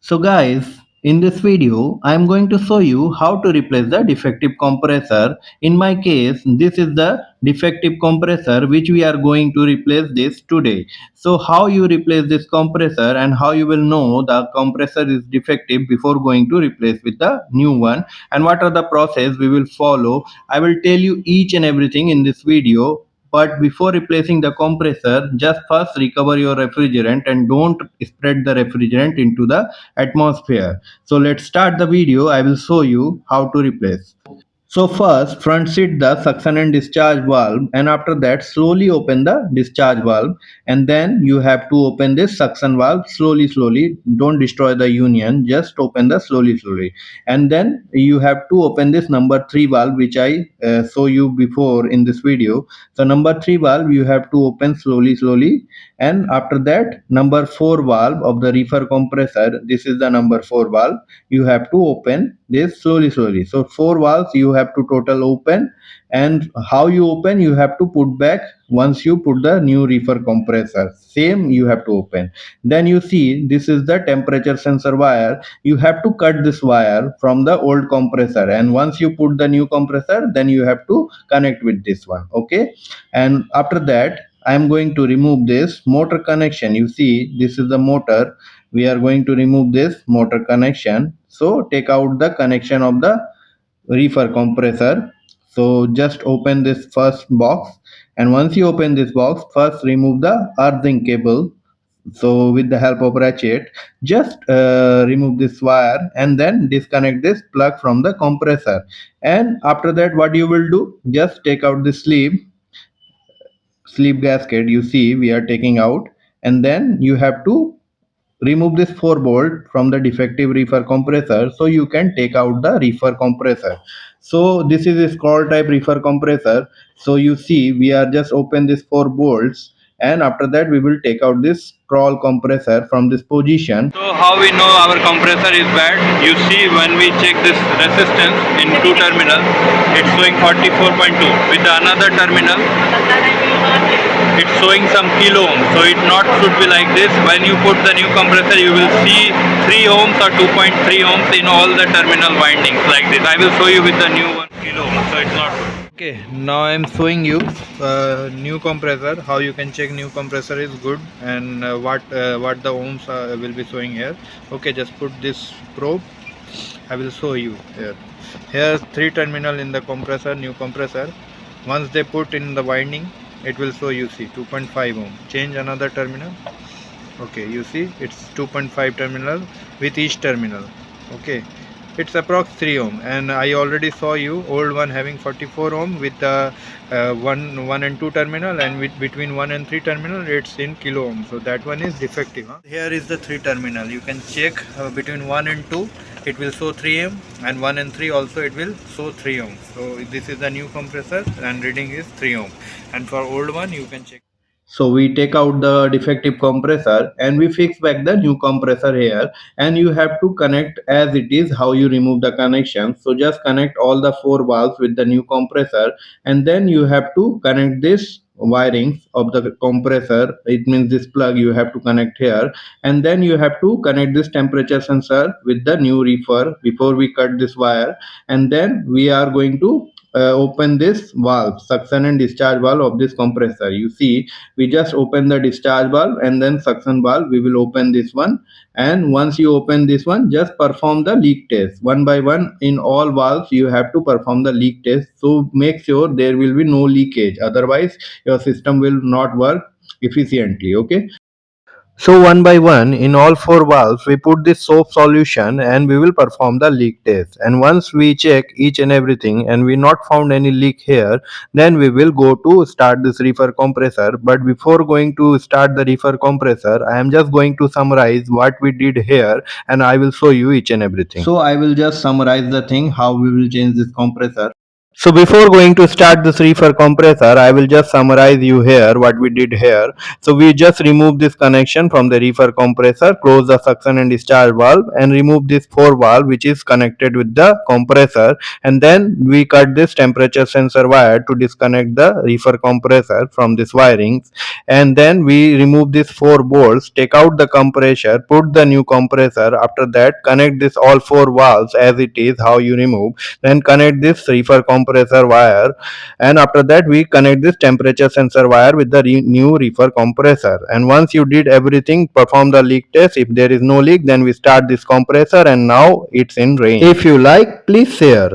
So guys, in this video, I am going to show you how to replace the defective compressor. In my case, this is the defective compressor which we are going to replace this today. So how you replace this compressor and how you will know the compressor is defective before going to replace with the new one, and what are the process we will follow. I will tell you each and everything in this video, but before replacing the compressor, just first recover your refrigerant and don't spread the refrigerant into the atmosphere. So let's start the video. I will show you how to replace. So first front seat the suction and discharge valve, and after that slowly open the discharge valve, and then you have to open this suction valve slowly. Don't destroy the union, just open the slowly, and then you have to open this number 3 valve which I show you before in this video. So number 3 valve you have to open slowly, and after that number 4 valve of the reefer compressor, this is the number 4 valve, you have to open this slowly. So 4 valves you have to total open, and how you open, you have to put back once you put the new reefer compressor, same you have to open. Then you see this is the temperature sensor wire, you have to cut this wire from the old compressor, and once you put the new compressor, then you have to connect with this one. Okay, and after that I am going to remove this motor connection. You see this is the motor, we are going to remove this motor connection. So take out the connection of the reefer compressor. So just open this first box, and once you open this box, first remove the earthing cable. So with the help of ratchet, just remove this wire and then disconnect this plug from the compressor. And after that what you will do, just take out the sleeve gasket, you see we are taking out, and then you have to remove this 4 bolt from the defective reefer compressor, so you can take out the reefer compressor. So this is a scroll type reefer compressor. So you see we are just open this 4 bolts, and after that we will take out this scroll compressor from this position. So how we know our compressor is bad? You see when we check this resistance in two terminal, it's showing 44.2. With the another terminal, it's showing some kilo ohm, so it not should be like this. When you put the new compressor, you will see 3 ohms or 2.3 ohms in all the terminal windings like this. I will show you with the new one kilo ohm, so it's not good. Okay, now I am showing you new compressor, how you can check new compressor is good, and what the ohms will be showing here. Okay, just put this probe, I will show you here. Here 3 terminal in the compressor, new compressor. Once they put in the winding, it will show, you see 2.5 ohm. Change another terminal. Okay, you see it's 2.5 terminal with each terminal. Okay, it's approx 3 ohm, and I already saw you old one having 44 ohm with the 1 and 2 terminal, and with between 1 and 3 terminal it's in kilo ohm, so that one is defective. Here is the 3 terminal, you can check between 1 and 2 it will show 3 ohm, and 1 and 3 also it will show 3 ohm. So this is the new compressor and reading is 3 ohm, and for old one you can check. So we take out the defective compressor and we fix back the new compressor here, and you have to connect as it is how you remove the connection. So just connect all the 4 valves with the new compressor, and then you have to connect this wirings of the compressor, it means this plug you have to connect here, and then you have to connect this temperature sensor with the new reefer before we cut this wire. And then we are going to open this valve, suction and discharge valve of this compressor. You see we just open the discharge valve and then suction valve, we will open this one, and once you open this one, just perform the leak test one by one. In all valves you have to perform the leak test, so make sure there will be no leakage, otherwise your system will not work efficiently. Okay, so one by one in all 4 valves we put this soap solution and we will perform the leak test, and once we check each and everything and we not found any leak here, then we will go to start this reefer compressor. But before going to start the reefer compressor, I am just going to summarize what we did here, and I will show you each and everything. So I will just summarize the thing how we will change this compressor. So before going to start this reefer compressor, I will just summarize you here what we did here. So we just remove this connection from the reefer compressor, close the suction and discharge valve and remove this 4 valve which is connected with the compressor, and then we cut this temperature sensor wire to disconnect the reefer compressor from this wirings, and then we remove these 4 bolts, take out the compressor, put the new compressor. After that, connect this all 4 valves as it is how you remove, then connect this reefer compressor wire, and after that we connect this temperature sensor wire with the new reefer compressor. And once you did everything, perform the leak test. If there is no leak, then we start this compressor, and now it's in range. If you like, please share.